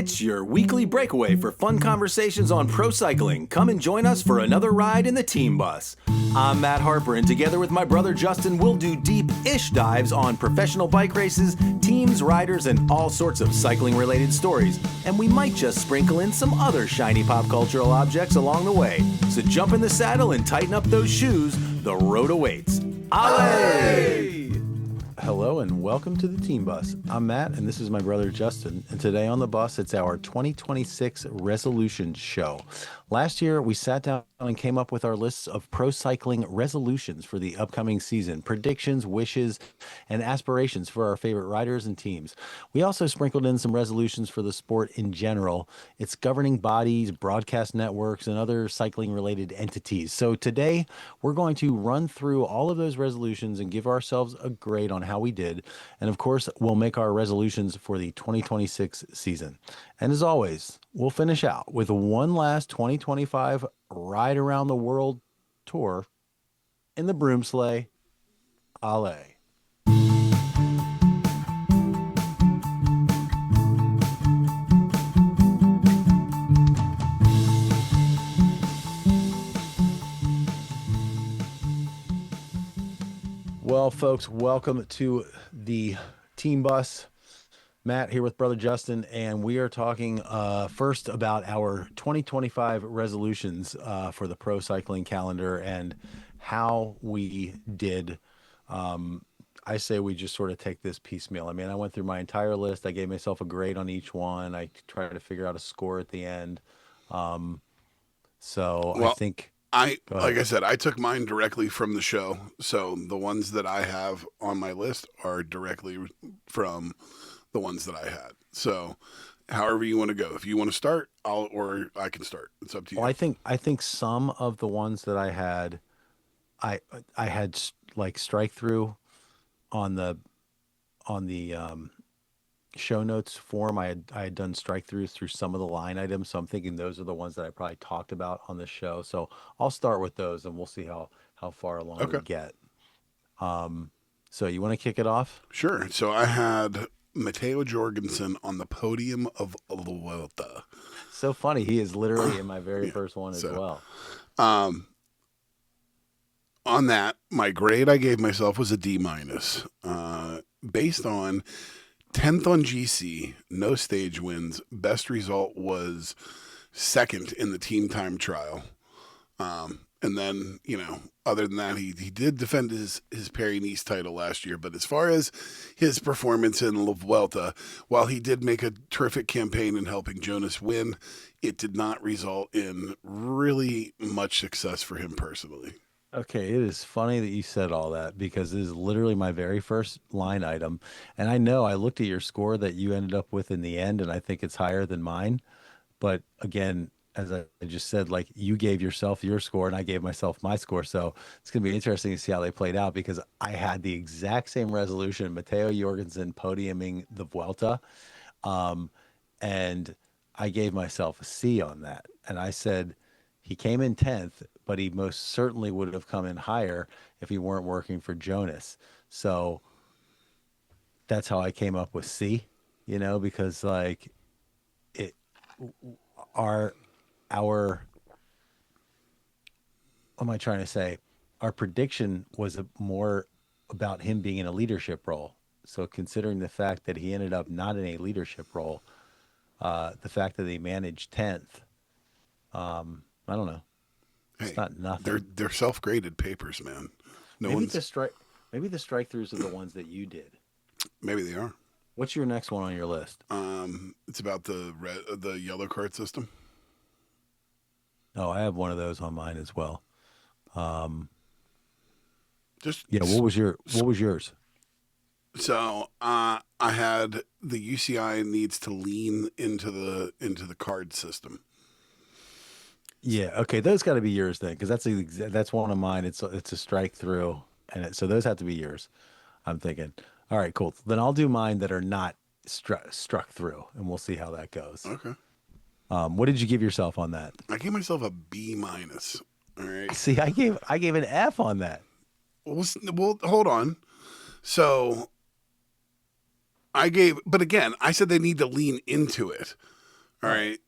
It's your weekly breakaway for fun conversations on pro cycling. Come and join us for another ride in the team bus. I'm Matt Harper, and together with my brother Justin, we'll do deep-ish dives on professional bike races, teams, riders, and all sorts of cycling-related stories. And we might just sprinkle in some other shiny pop cultural objects along the way. So jump in the saddle and tighten up those shoes. The road awaits. Allez! Hello and welcome to the Team Bus. I'm Matt and this is my brother Justin. And today on the bus, it's our 2026 resolutions show. Last year, we sat down and came up with our lists of pro cycling resolutions for the upcoming season, predictions, wishes, and aspirations for our favorite riders and teams. We also sprinkled in some resolutions for the sport in general, its governing bodies, broadcast networks, and other cycling-related entities. So today, we're going to run through all of those resolutions and give ourselves a grade on how we did. And of course, we'll make our resolutions for the 2026 season. And as always, we'll finish out with one last 2025 ride around the world tour in the broom sleigh. Allez. Well, folks, welcome to the Team Bus. Matt here with brother Justin, and we are talking first about our 2025 resolutions for the pro cycling calendar and how we did. I say we just sort of take this piecemeal. I mean, I went through my entire list. I gave myself a grade on each one. I tried to figure out a score at the end. I think... like I said, I took mine directly from the show. So the ones that I have on my list are directly from the ones that I had. So however you want to go. If you want to start, or I can start. It's up to you. Well, I think some of the ones that I had, I had like strike through on the show notes form. I had done strike throughs through some of the line items. So I'm thinking those are the ones that I probably talked about on the show. So I'll start with those and we'll see how far along we get. So you want to kick it off? Sure. So I had Matteo Jorgensen on the podium of the Vuelta. So funny. He is literally in my very first one as well. On that, my grade I gave myself was a D-, based on 10th on GC, no stage wins. Best result was second in the team time trial. And then, other than that, he did defend his Paris-Nice title last year. But as far as his performance in La Vuelta, while he did make a terrific campaign in helping Jonas win, it did not result in really much success for him personally. Okay, it is funny that you said all that because it is literally my very first line item. And I know I looked at your score that you ended up with in the end, and I think it's higher than mine. But again, as I just said, like you gave yourself your score and I gave myself my score. So it's going to be interesting to see how they played out because I had the exact same resolution, Matteo Jorgensen podiuming the Vuelta. And I gave myself a C on that. And I said he came in 10th, but he most certainly would have come in higher if he weren't working for Jonas. So that's how I came up with C, because like what am I trying to say? Our prediction was more about him being in a leadership role. So considering the fact that he ended up not in a leadership role, the fact that he managed 10th, I don't know. It's not nothing. They're self-graded papers, man. Maybe the strike throughs are the ones that you did. Maybe they are. What's your next one on your list? It's about the yellow card system. Oh, I have one of those on mine as well. What was yours? So I had the UCI needs to lean into the card system. Yeah. Okay. Those got to be yours then, because that's one of mine. It's a strike through, and so those have to be yours. I'm thinking. All right. Cool. Then I'll do mine that are not struck through, and we'll see how that goes. Okay. What did you give yourself on that? I gave myself a B-. All right. See, I gave an F on that. Well, hold on. So but again, I said they need to lean into it. All right.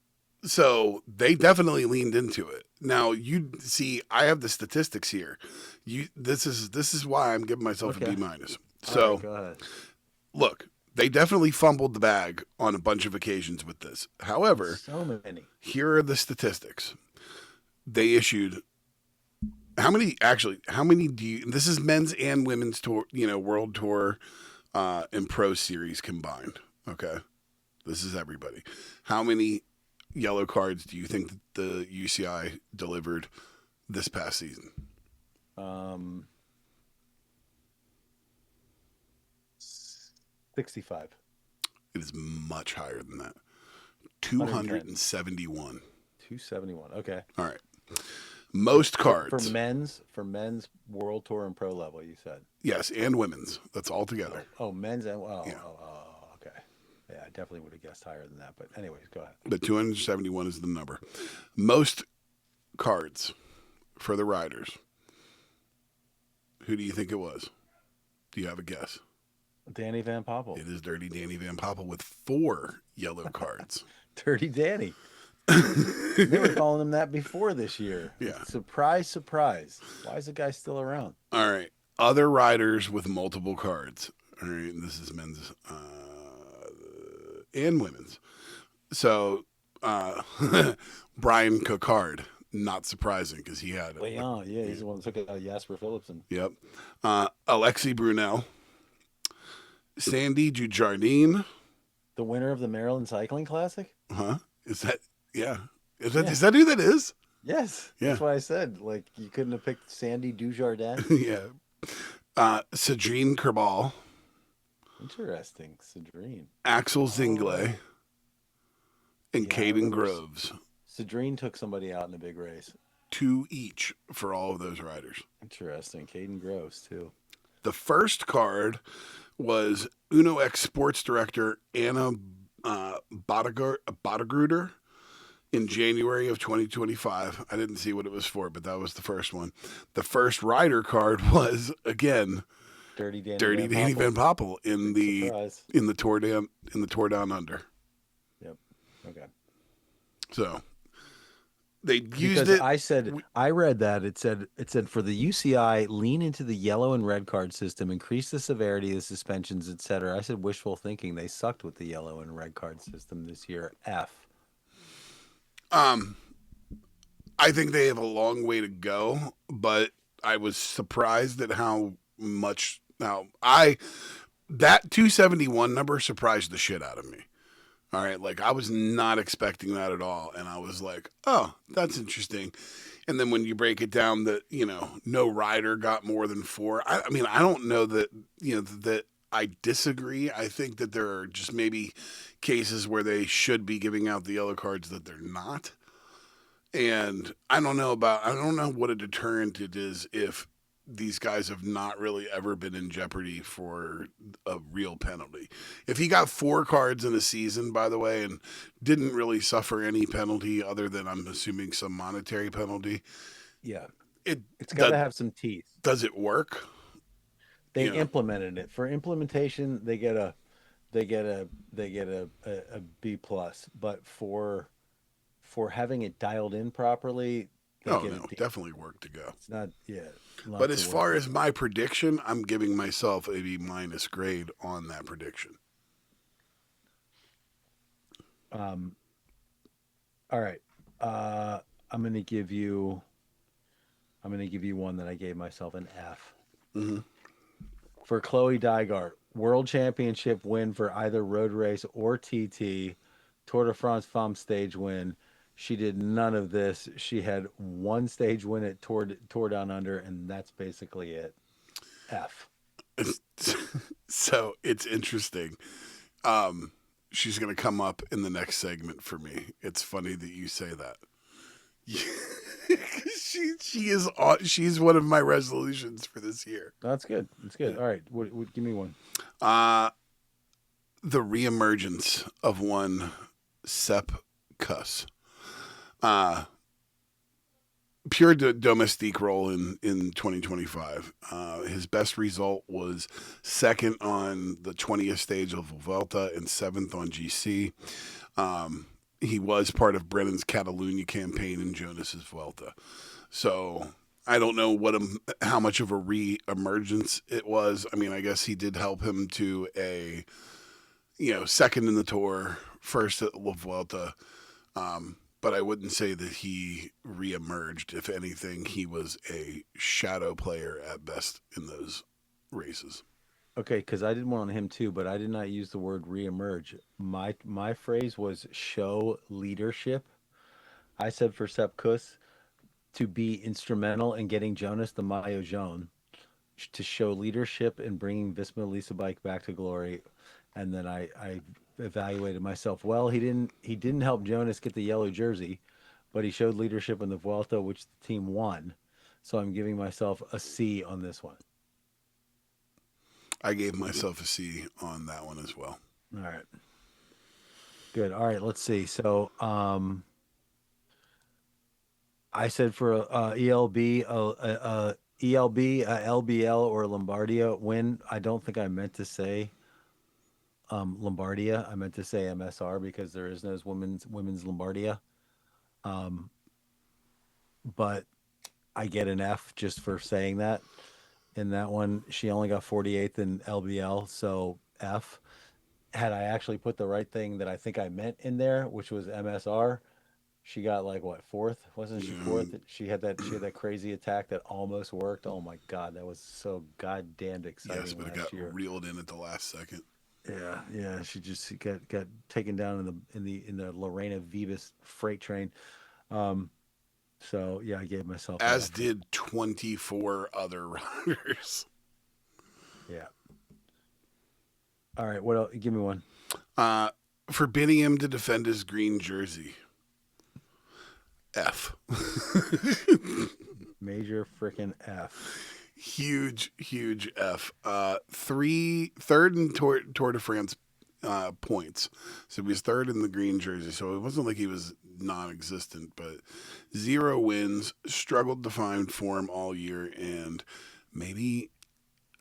So they definitely leaned into it. Now you see, I have the statistics here. This is why I'm giving myself a B minus. So go ahead. Look, they definitely fumbled the bag on a bunch of occasions with this. However, so many. Here are the statistics. They issued how many do you, this is men's and women's tour, world tour and pro series combined. Okay. This is everybody. How many yellow cards do you think that the UCI delivered this past season? 65. It is much higher than that. 271. 271. Okay. All right. Most cards for men's world tour and pro level. You said yes, and women's. That's all together. Men's and yeah. Okay. Yeah, I definitely would have guessed higher than that. But anyways, go ahead. But 271 is the number. Most cards for the riders. Who do you think it was? Do you have a guess? Danny Van Poppel. It is Dirty Danny Van Poppel with 4 yellow cards. Dirty Danny. They were calling him that before this year. Yeah. Surprise, surprise. Why is the guy still around? All right. Other riders with multiple cards. All right. And this is men's and women's. So, Brian Cocard. Not surprising because he had it. Yeah, he's the one that took it out of Jasper Philipsen. Yep. Alexi Brunel. Sandy Dujardin. The winner of the Maryland Cycling Classic? Huh? Is that, yeah. Is that who that is? Yes. Yeah. That's why I said, like, you couldn't have picked Sandy Dujardin. Yeah. Cedrine Kerbal. Interesting. Cedrine. Axel Zingle. And Caden Groves. Cedrine took somebody out in a big race. 2 each for all of those riders. Interesting. Caden Groves, too. The first card was Uno X Sports Director Anna Bodegruder in January of 2025. I didn't see what it was for, but that was the first one. The first rider card was, again, Dirty Danny Van Poppel in the Tour Down Under. Yep. Okay. So they used it. I read that it said for the UCI, lean into the yellow and red card system, increase the severity of the suspensions, etc. I said wishful thinking. They sucked with the yellow and red card system this year. F. I think they have a long way to go, but I was surprised at how much that 271 number surprised the shit out of me. All right, like I was not expecting that at all, and I was like, "Oh, that's interesting." And then when you break it down, that no rider got more than 4. I mean, I don't know that that I disagree. I think that there are just maybe cases where they should be giving out the yellow cards that they're not, and I don't know what a deterrent it is if these guys have not really ever been in jeopardy for a real penalty. If he got 4 cards in a season, by the way, and didn't really suffer any penalty other than, I'm assuming, some monetary penalty. Yeah. It's got to have some teeth. Does it work? They implemented it. For implementation, they get a B+, but for having it dialed in properly, definitely work to go. It's not, but as far as my prediction, I'm giving myself a B- grade on that prediction. All right. I'm going to give you one that I gave myself an F. Mm-hmm. For Chloe Dygart, World Championship win for either road race or TT, Tour de France Femme stage win. She did none of this. She had 1 stage win at Tour Down Under, and that's basically it. F. So it's interesting. She's going to come up in the next segment for me. It's funny that you say that. She's one of my resolutions for this year. That's good. That's good. Yeah. All right. Give me one. The reemergence of one Sepp Kuss. Pure domestique role in 2025. His best result was 2nd on the 20th stage of Vuelta and 7th on GC. he was part of Brennan's Catalunya campaign in Jonas's Vuelta. So I don't know how much of a re-emergence it was. I mean, I guess he did help him to a, second in the Tour, first at La Vuelta. But I wouldn't say that he re-emerged. If anything, he was a shadow player at best in those races. Okay, because I did one on him too, but I did not use the word reemerge. My phrase was show leadership. I said for Sepp Kuss to be instrumental in getting Jonas the Maillot Jaune, to show leadership in bringing Visma Lease bike back to glory, and then I evaluated myself. Well, he didn't help Jonas get the yellow jersey, but he showed leadership in the Vuelta, which the team won. So I'm giving myself a C on this one. I gave myself a C on that one as well. All right. Good. All right, let's see. So, I said for ELB, ELB, LBL, or Lombardia win. I don't think I meant to say Lombardia. I meant to say MSR because there is no women's Lombardia. But I get an F just for saying that. In that one, she only got 48th in LBL, so F. Had I actually put the right thing that I think I meant in there, which was MSR, she got like what, fourth? Wasn't she fourth? She had that crazy attack that almost worked. Oh my God, that was so goddamn exciting. Yes, but it got reeled in at the last second. Yeah. She just got taken down in the Lorena Vivas freight train. So yeah, I gave myself as did 24 other riders. Yeah. All right, what else? Give me one. Forbidding him to defend his green jersey. F. Major frickin' F. Huge F. Third in Tour de France points. So he was third in the green jersey. So it wasn't like he was non-existent, but 0 wins, struggled to find form all year, and maybe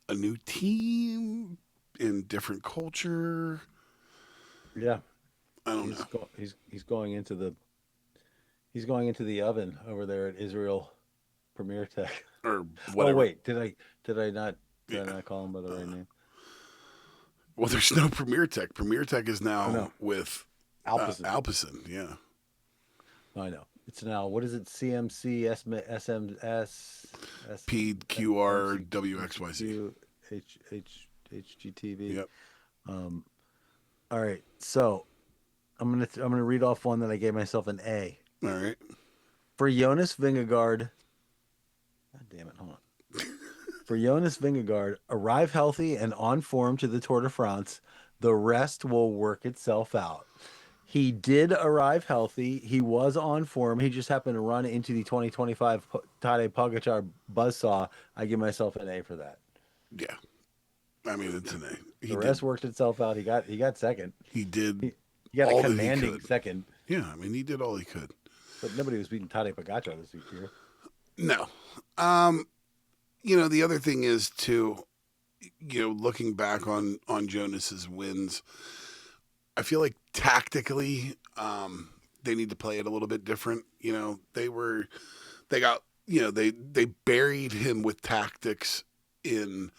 a new team in different culture. Yeah. I don't know. He's going into the oven over there at Israel Premier Tech. Or whatever. Oh wait, did I not call him by the right name? Well, there's no Premier Tech. Premier Tech is now with Alpecin. Yeah. I know. It's now, what is it? CMC SMS PQR WXYZ HGTV. Yep. All right. So I'm gonna read off one that I gave myself an A. All right. For Jonas Vingegaard. God damn it! Hold on. For Jonas Vingegaard, arrive healthy and on form to the Tour de France. The rest will work itself out. He did arrive healthy. He was on form. He just happened to run into the 2025 Tadej Pogačar buzzsaw. I give myself an A for that. Yeah. I mean, it's an A. The rest worked itself out. He got second. He did. He got a commanding second. Yeah, I mean, he did all he could. But nobody was beating Tadej Pogačar this year. No. The other thing is too, looking back on Jonas's wins, I feel like tactically, they need to play it a little bit different. They buried him with tactics in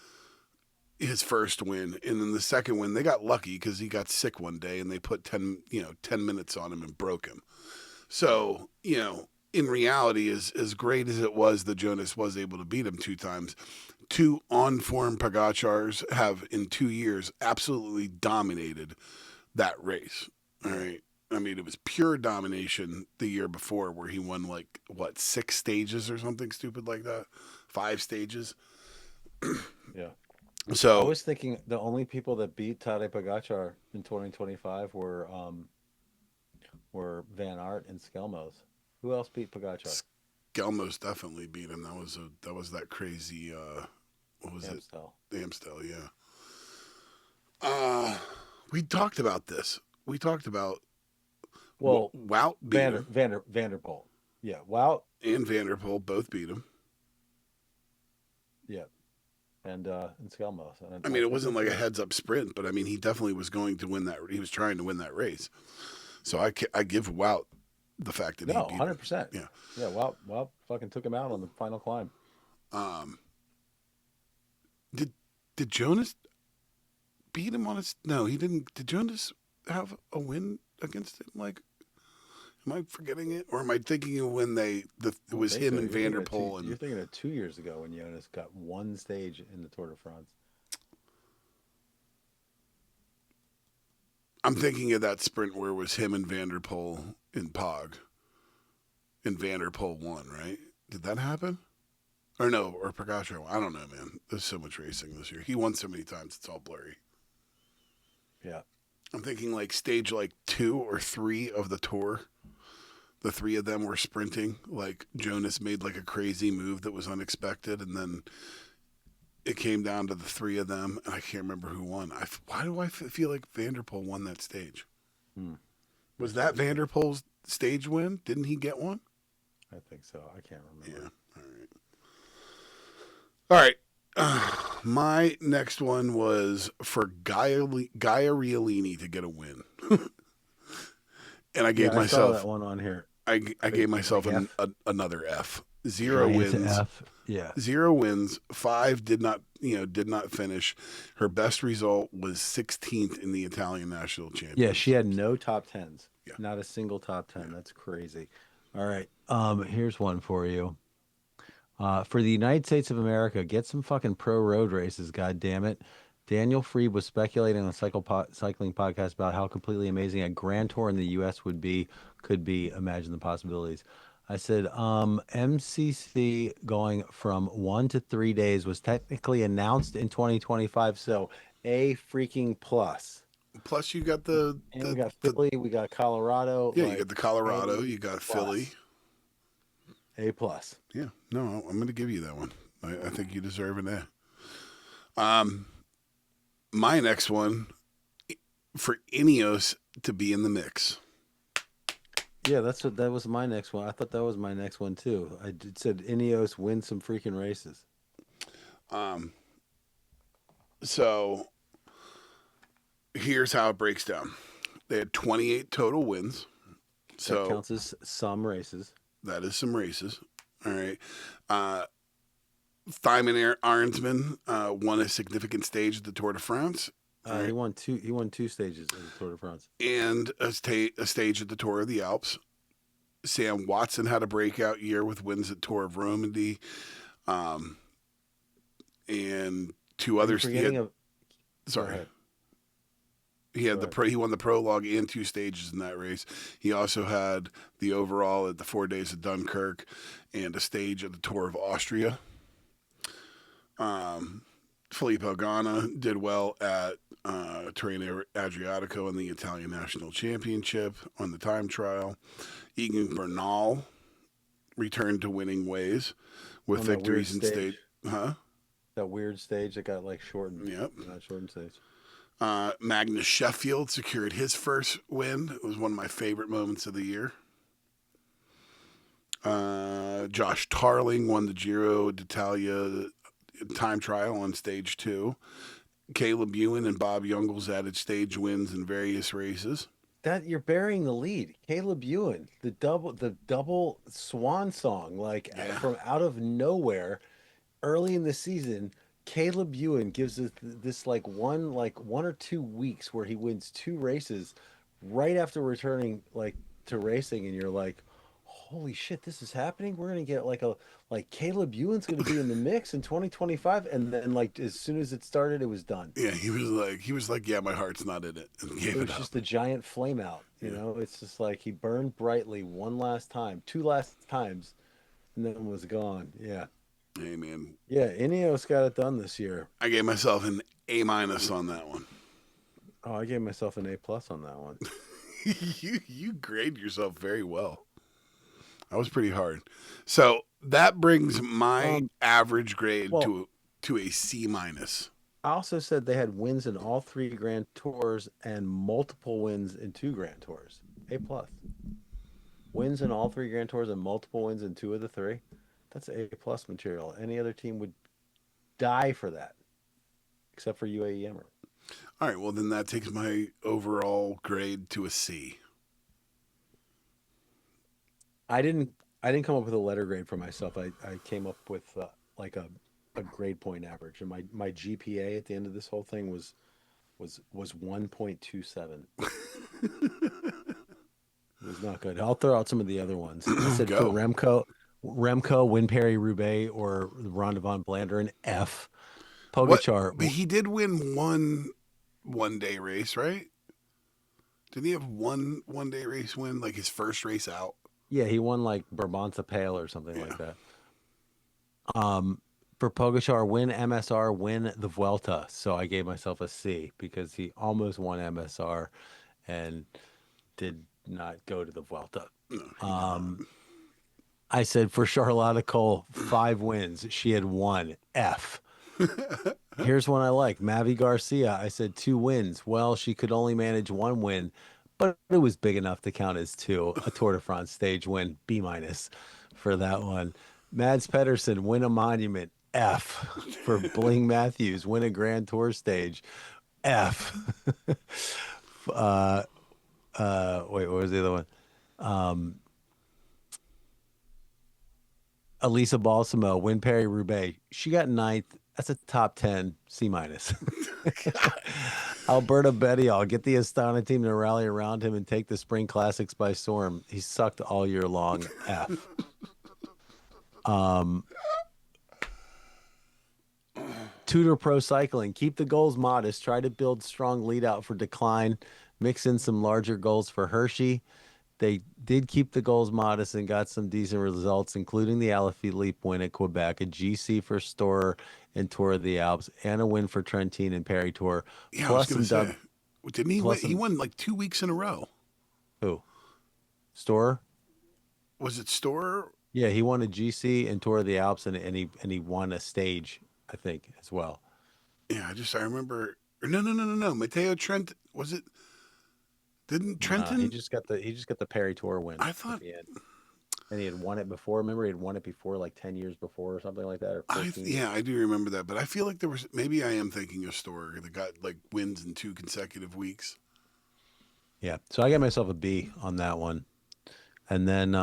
his first win, and then the second win they got lucky because he got sick one day and they put 10 minutes on him and broke him. So in reality, as great as it was that Jonas was able to beat him 2 times, 2 on form Pogacars have in 2 years absolutely dominated that race. All right. I mean, it was pure domination the year before where he won 6 stages or something stupid like that, 5 stages. Yeah. So I was thinking the only people that beat Tadej Pogačar in 2025 were Van Aert and Skelmos. Who else beat Pogačar? Skelmos definitely beat him. That was that crazy. What was Amstel. it? Amstel, yeah. We talked about this. We talked about Wout beat him. Vanderpool. Yeah, Wout and Vanderpool both beat him. Yeah. And Skelmos. I mean, it wasn't like a heads-up sprint, but I mean, he definitely was going to win that. He was trying to win that race. So I give Wout the fact that he No, beat him. 100%. Yeah. Yeah, well, fucking took him out on the final climb. Um, did did Jonas beat him on his? No, he didn't. Did Jonas have a win against him? Like, am I forgetting it, or am I thinking of when it I don't was think him so. and Vanderpool You're and thinking of 2 years ago when Jonas got one stage in the Tour de France. I'm thinking of that sprint where it was him and Vanderpool in Pog, and Vanderpool won, right? Did that happen? Or no, or Pagano. I don't know, man. There's so much racing this year. He won so many times, it's all blurry. Yeah. I'm thinking like stage like 2 or 3 of the tour. The 3 of them were sprinting. Like Jonas made like a crazy move that was unexpected, and then it came down to the 3 of them, and I can't remember who won. Why do I feel like Vanderpool won that stage? Hmm. Was that Vanderpool's stage win? Didn't he get one? I think so. I can't remember. Yeah. All right. My next one was for Gaia Riolini to get a win. And I gave I saw myself that one on here. I gave myself Like F? another F. 0 It's wins. F. Yeah. 0 wins. 5 did not finish. Her best result was 16th in the Italian national championship. Yeah, she had no top 10s. Yeah. Not a single top 10. That's crazy. All right. Here's one for you. For the United States of America, get some fucking pro road races, god damn it. Daniel Freed was speculating on the cycling podcast about how completely amazing a Grand Tour in the US could be. Imagine the possibilities. I said, MCC going from 1 to 3 days was technically announced in 2025, so A freaking plus. Plus, you got And we got Philly, we got Colorado. Yeah, you got the Colorado, A you got plus. Philly. A plus. Yeah, no, I'm going to give you that one. I think you deserve an A. My next one for Ineos to be in the mix. Yeah, that was my next one. I thought that was my next one too. Said Ineos win some freaking races. So here's how it breaks down. They had 28 total wins. So that counts as some races. That is some races. All right. Thymen Arnsman won a significant stage at the Tour de France. Right. He won two stages at the Tour de France. And a stage at the Tour of the Alps. Sam Watson had a breakout year with wins at Tour of Romandy. And 2 others. Sorry. He had he won the prologue and 2 stages in that race. He also had the overall at the 4 days of Dunkirk and a stage at the Tour of Austria. Filippo Ganna did well at Tirreno Adriatico in the Italian National Championship on the time trial. Egan Bernal returned to winning ways with victories in stage. Huh? That weird stage that got like shortened. Yep. Not shortened stage. Magnus Sheffield secured his first win. It was one of my favorite moments of the year. Josh Tarling won the Giro d'Italia time trial on stage 2. Caleb Ewan and Bob Jungels added stage wins in various races. That you're burying the lead. Caleb Ewan, the double swan song, from out of nowhere, early in the season. Caleb Ewan gives us this one or 2 weeks where he wins 2 races right after returning to racing, and you're like, holy shit, this is happening. We're gonna get Caleb Ewan's gonna be in the mix in 2025, and then as soon as it started, it was done. Yeah, he was like, yeah, my heart's not in it, and gave it was just a giant flame out. You know, it's just like he burned brightly one last time, 2 last times, and then was gone. Yeah. Hey, man. Yeah, Ineos got it done this year. I gave myself an A- on that one. Oh, I gave myself an A+ on that one. You grade yourself very well. That was pretty hard. So that brings my average grade to a C-. I also said they had wins in all 3 Grand Tours and multiple wins in 2 Grand Tours. A+. Wins in all 3 Grand Tours and multiple wins in 2 of the 3. That's A+ material. Any other team would die for that, except for UAE Emirates. All right, well, then that takes my overall grade to a C. I didn't come up with a letter grade for myself. I came up with like a grade point average, and my GPA at the end of this whole thing was 1.27. It was not good. I'll throw out some of the other ones. I said for Go. Remco, Win Perry Roubaix, or Ronde van Vlaanderen, F. What? Pogacar, But he did win one day race, right? Didn't he have one day race win, like his first race out? yeah, he won like Brabantse Pijl or something Yeah. like that. For Pogacar, win MSR, win the Vuelta. So I gave myself a C because he almost won MSR and did not go to the Vuelta. No, he did not. I said for Charlotte Cole, 5 wins. She had 1. F. Here's one I like. Mavi Garcia. I said 2 wins. Well, she could only manage 1 win, but it was big enough to count as 2. A Tour de France stage win. B- for that one. Mads Pedersen, win a monument. F. For Bling Matthews, win a Grand Tour stage. F. Wait, what was the other one? Elisa Balsamo, win Perry Roubaix. She got 9th. That's a top 10, C-. Alberto Bettiol, get the Astana team to rally around him and take the Spring Classics by storm. He sucked all year long. F. Tudor Pro Cycling, keep the goals modest. Try to build strong lead out for Decline. Mix in some larger goals for Hershey. They did keep the goals modest and got some decent results, including the Alaphilippe win at Quebec, a GC for Storer and Tour of the Alps, and a win for Trentin and Paris Tour. Yeah, Plus I was some going to say. Didn't he win? plus He some won like 2 weeks in a row. who? Storer? Was it Storer? Yeah, he won a GC and Tour of the Alps, and he won a stage, I think, as well. Yeah, I remember. No. Mateo Trent, was it? Didn't Trenton? He just got the Paris Tour win I at thought. the end. And he had won it before. Remember, he had won it before, like 10 years before or something like that, or 14 years. Yeah, I do remember that, but I feel like there was maybe I am thinking of Storer that got like wins in 2 consecutive weeks. Yeah. So I got myself a B on that one. And then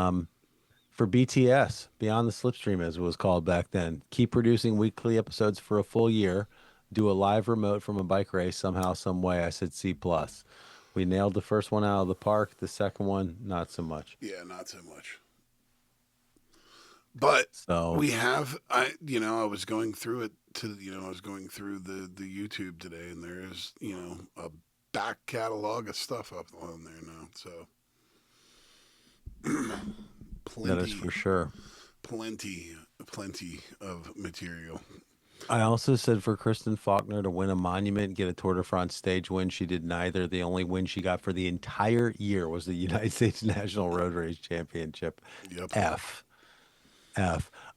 for BTS, Beyond the Slipstream, as it was called back then, keep producing weekly episodes for a full year. Do a live remote from a bike race somehow, some way. I said C plus. We nailed the first one out of the park. The second one, not so much. Yeah, not so much. But So we have, I was going through it I was going through the YouTube today, and there is, a back catalog of stuff up on there now. So that is for sure. Plenty of material. I also said for Kristen Faulkner to win a monument, get a Tour de France stage win. She did neither. The only win she got for the entire year was the United States National Road Race Championship. Yep. F.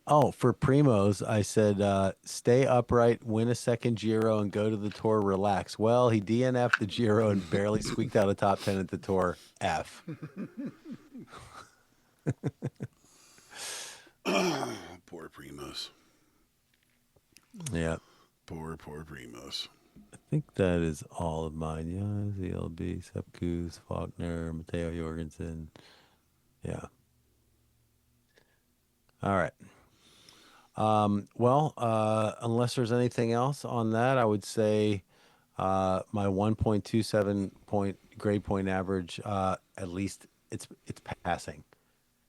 Oh, for Primos, I said stay upright, win a second Giro, and go to the Tour. Relax. Well, he DNF'd the Giro and barely squeaked out a top 10 at the Tour. F. Poor Primos. Yeah. Poor Primos. I think that is all of mine. Yeah, ZLB, Sepp Kuss, Faulkner, Matteo Jorgensen. Yeah. All right. Well, unless there's anything else on that, I would say my 1.27 point grade point average, at least it's passing.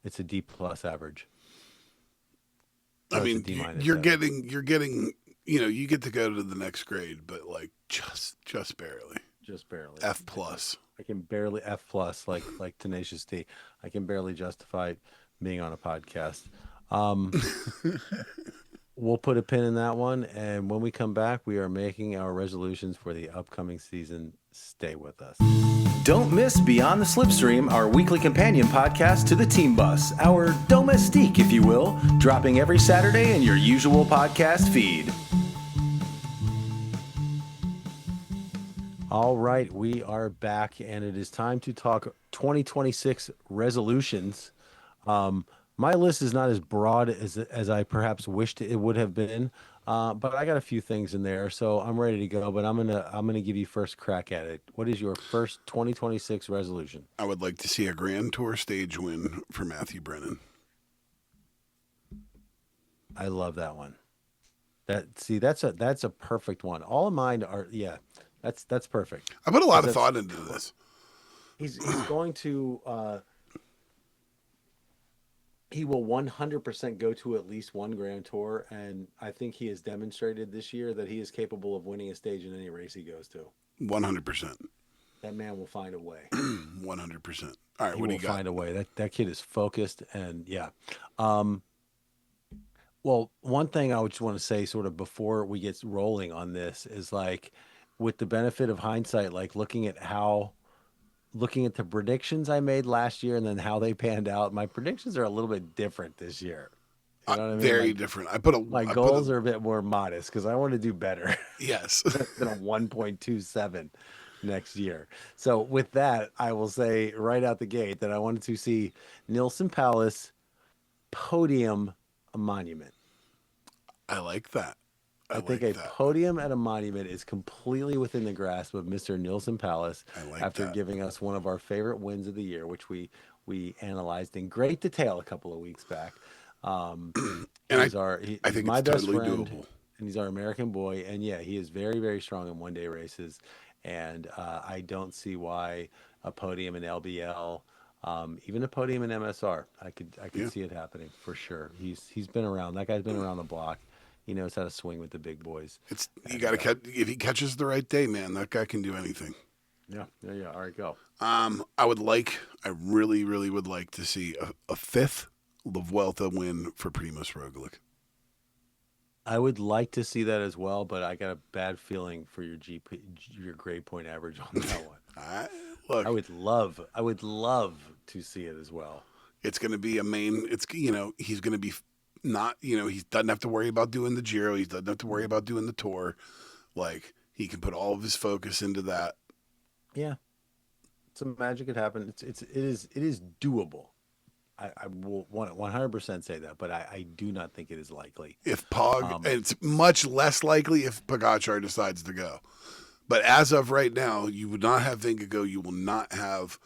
It's a D plus average. I mean, D minus you're average. getting, you get to go to the next grade, but like just barely. Just barely. F plus. I can barely F plus, like Tenacious D. I can barely justify being on a podcast. We'll put a pin in that one, and when we come back, we are making our resolutions for the upcoming season. Stay with us. Don't miss Beyond the Slipstream, our weekly companion podcast to the Team Bus, our domestique, if you will, dropping every Saturday in your usual podcast feed. All right, we are back, and it is time to talk 2026 resolutions. My list is not as broad as I perhaps wished it would have been. But I got a few things in there, so I'm ready to go. But I'm gonna give you first crack at it. What is your first 2026 resolution? I would like to see a Grand Tour stage win for Matthew Brennan. I love that one. That's a perfect one. All of mine are that's perfect. I put a lot 'Cause of that's thought into this. he's going to he will 100% go to at least one Grand Tour, and I think he has demonstrated this year that he is capable of winning a stage in any race he goes to. 100%. That man will find a way. 100%. All right, He what do will you got? find a way. That kid is focused, and yeah. Um, well, one thing I would just want to say, sort of before we get rolling on this, is like, with the benefit of hindsight, like looking at the predictions I made last year and then how they panned out, my predictions are a little bit different this year. You know what I mean? Very Like different. my goals are a bit more modest because I want to do better yes. than a 1.27 next year. So with that, I will say right out the gate that I wanted to see Nilsson Palace podium a monument. I like that. I I think like a that. podium at a monument is completely within the grasp of Mr. Nilsson Palace I like after that. giving us one of our favorite wins of the year, which we analyzed in great detail a couple of weeks back. And I He's think my it's best totally friend, doable. and he's our American boy. And yeah, he is very, very strong in one day races. And I don't see why a podium in LBL, even a podium in MSR, I could Yeah. see it happening for sure. He's been around. That guy's been around the block. He knows how to swing with the big boys. It's you got And to catch if he catches the right day, man. That guy can do anything. yeah, yeah, yeah. All right, go. I really, really would like to see a fifth La Vuelta win for Primoz Roglic. I would like to see that as well, but I got a bad feeling for your grade point average on that one. I, look, I would love to see it as well. it's going to be a main. He's going to be not. He doesn't have to worry about doing the Giro. He doesn't have to worry about doing the Tour. Like he can put all of his focus into that. Yeah, some magic could happen. It is doable. I will 100% say that, but I do not think it is likely. If Pog, Um, it's much less likely if Pogacar decides to go. But as of right now, you would not have Vinga go. You will not have.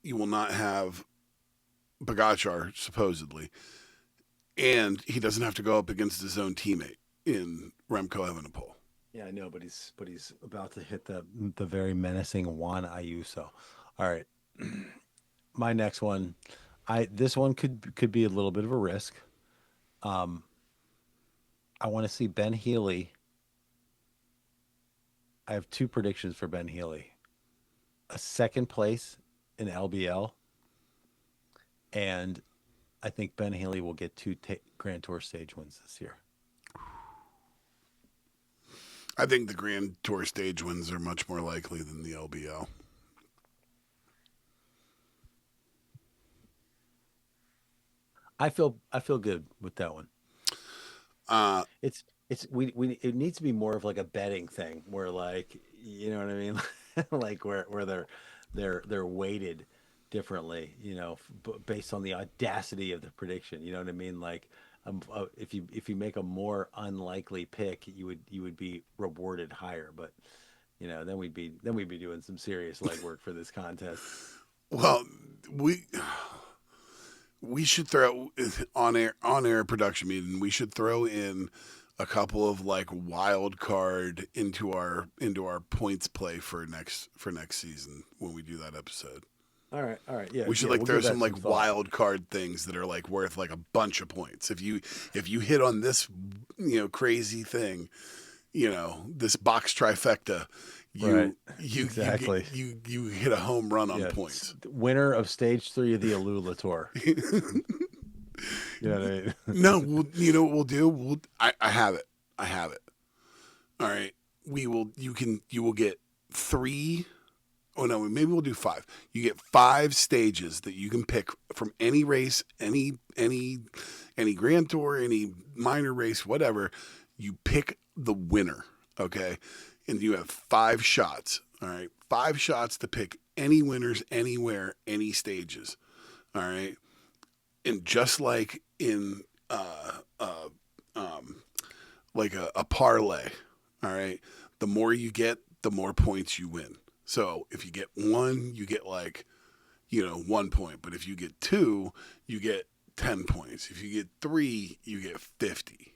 You will not have Pogacar supposedly, and he doesn't have to go up against his own teammate in Remco Evenepoel. yeah, I know, but he's about to hit the very menacing Juan Ayuso. All right, my next one, this one could be a little bit of a risk. Um, I want to see Ben Healy. I have two predictions for Ben Healy: a second place in LBL, and I think Ben Healy will get two Grand Tour stage wins this year. I think the Grand Tour stage wins are much more likely than the LBL. I feel good with that one. Uh, We it needs to be more of like a betting thing where, like, you know what I mean, like where they're weighted differently, based on the audacity of the prediction. You know what I mean? Like, if you make a more unlikely pick, you would be rewarded higher. But then we'd be doing some serious legwork for this contest. well, we should throw on air production meeting. We should throw in a couple of like wild card into our points play for next season when we do that episode. All right, yeah. We should Yeah, like we'll throw give that some like thought. wild card things that are like worth like a bunch of points. If you hit on this crazy thing, this box trifecta, Right. you Exactly. you hit a home run on Yeah, points. winner of stage 3 of the Alula Tour. You know what I mean? No, you know what we'll do? I have it. I have it. All right. You will get 3. Oh no, maybe we'll do 5. You get 5 stages that you can pick from any race, any Grand Tour, any minor race, whatever. You pick the winner, okay? And you have 5 shots. All right. 5 shots to pick any winners anywhere, any stages. All right. And just like in like a parlay. All right. The more you get, the more points you win. So if you get one, you get like, 1 point. But if you get two, you get 10 points. If you get three, you get 50.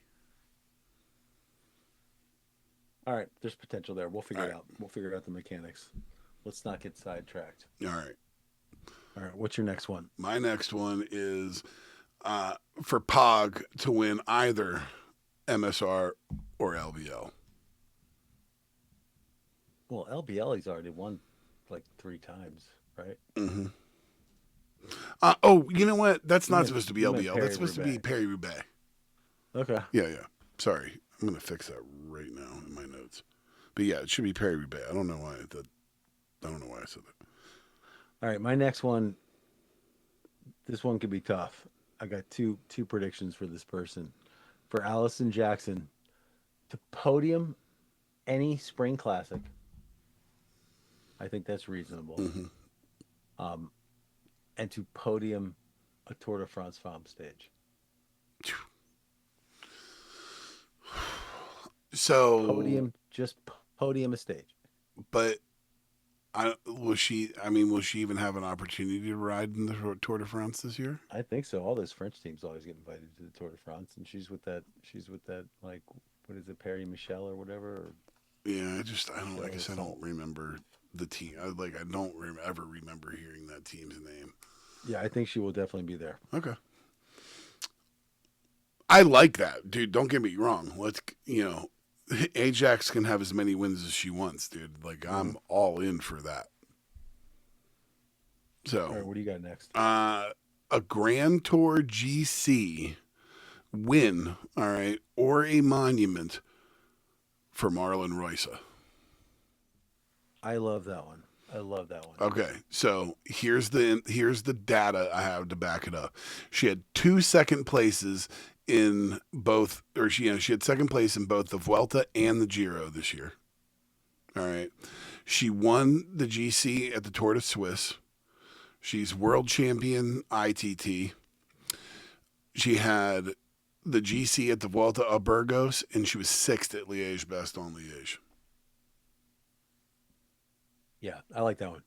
All right, there's potential there. We'll figure All it right. out. We'll figure out the mechanics. Let's not get sidetracked. All right. All right, what's your next one? My next one is for Pog to win either MSR or LBL. Well, LBL he's already won like 3 times, right? Mm-hmm. Oh, you know what? That's not meant- supposed to be you meant LBL. That's supposed to be Paris-Roubaix. Paris-Roubaix. Okay. Yeah. Sorry. I'm going to fix that right now in my notes. But yeah, it should be Paris-Roubaix. I don't know why I said that. All right, my next one. This one could be tough. I got two predictions for this person. For Allison Jackson to podium any spring classic. I think that's reasonable. Mm-hmm. And to podium a Tour de France farm stage. So Podium a stage. but will she even have an opportunity to ride in the Tour de France this year? I think so. All those French teams always get invited to the Tour de France, and she's with that like what is it, Perry Michel or whatever. Or, Yeah, I don't like I said, I so- don't remember the team. I don't ever remember hearing that team's name. yeah, I think she will definitely be there. Okay. I like that, dude. Don't get me wrong. Let's, Ajax can have as many wins as she wants, dude. Like, I'm all in for that. All right, So, what do you got next? a Grand Tour GC win, all right, or a monument for Marlon Roysa. I love that one. I love that one. Okay, so here's the data I have to back it up. She had 2 second places in both, or she had second place in both the Vuelta and the Giro this year. All right, she won the GC at the Tour de Suisse. She's world champion ITT. She had the GC at the Vuelta a Burgos, and she was 6th at Liège-Bastogne-Liège. Yeah, I like that one.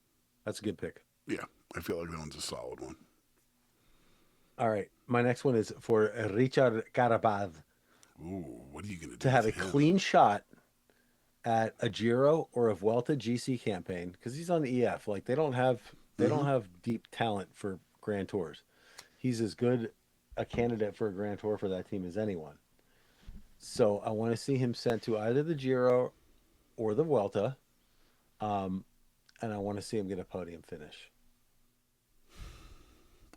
That's a good pick. Yeah, I feel like that one's a solid one. All right, my next one is for Richard Carapaz Ooh, what are you gonna do to have a with him? clean shot at a Giro or a Vuelta GC campaign because he's on the EF. Like they don't have deep talent for Grand Tours. He's as good a candidate for a Grand Tour for that team as anyone. So I want to see him sent to either the Giro or the Vuelta, and I want to see him get a podium finish.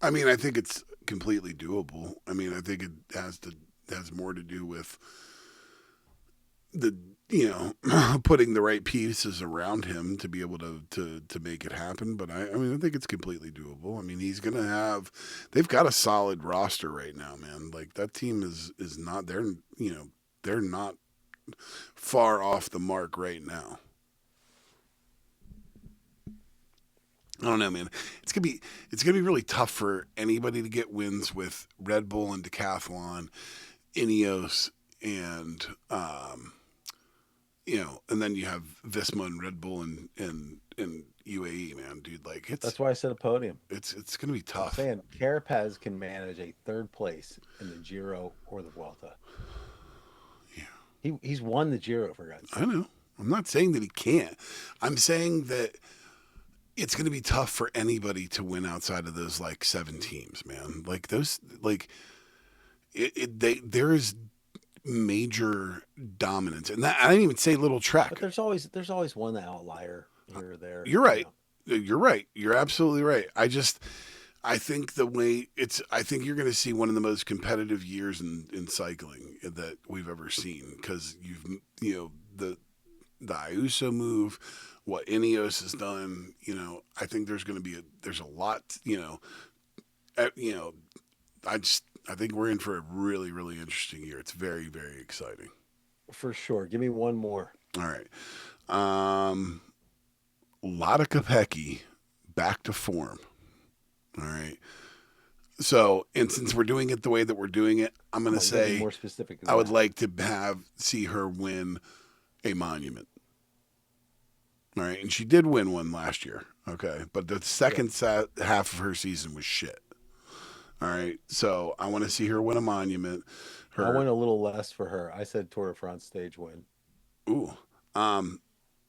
I mean, I think it's completely doable. I mean, I think it has more to do with the putting the right pieces around him to be able to make it happen. But I think it's completely doable. I mean, they've got a solid roster right now, man. Like that team is not they're not far off the mark right now. I don't know, man. It's gonna be really tough for anybody to get wins with Red Bull and Decathlon, Ineos, and and then you have Visma and Red Bull and UAE, man, dude. Like That's why I said a podium. it's gonna be I'm tough. saying Carapaz can manage a third place in the Giro or the Vuelta. Yeah, He's won the Giro for God's sake. I know. I'm not saying that he can't. I'm saying that it's going to be tough for anybody to win outside of those like 7 teams, man. Like those, like there is major dominance, and that I didn't even say Little Trek. But there's always one outlier here or there. You're right. You're right. You're absolutely right. I think I think you're going to see one of the most competitive years in cycling that we've ever seen because the Ayuso move, what Ineos has done, I think there's going to be there's a lot, I think we're in for a really, really interesting year. It's very, very exciting. For sure. Give me one more. All right. Lotta Kopecky back to form. All right. So, and since we're doing it the way that we're doing it, I'm going to Oh, you gotta be say more specific than I would that. like to see her win a monument. All right, and she did win one last year. Okay, but the Yeah. second half of her season was shit. All right, so I want to see her win a monument. I Her went a little less for her. I said Tour de France stage win. ooh, um,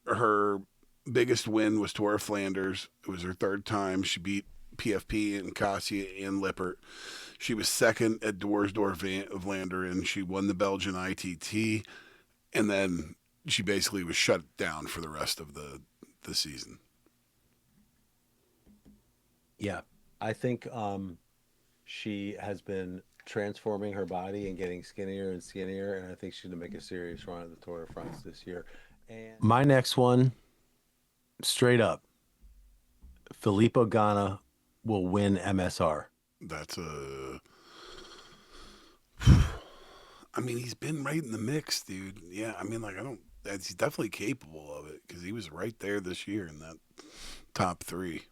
her biggest win was Tour of Flanders. It was her third time. She beat PFP and Cassia and Lippert. She was second at Doorsdorf Vlaanderen. She won the Belgian ITT, and then she basically was shut down for the rest of the season. Yeah. I think she has been transforming her body and getting skinnier and skinnier, and I think she's gonna make a serious run at the Tour de France this year. And my next one, straight up, Filippo Ganna will win MSR. That's a. I mean, he's been right in the mix, dude. Yeah, I mean, like I don't. He's definitely capable of it because he was right there this year in that top three.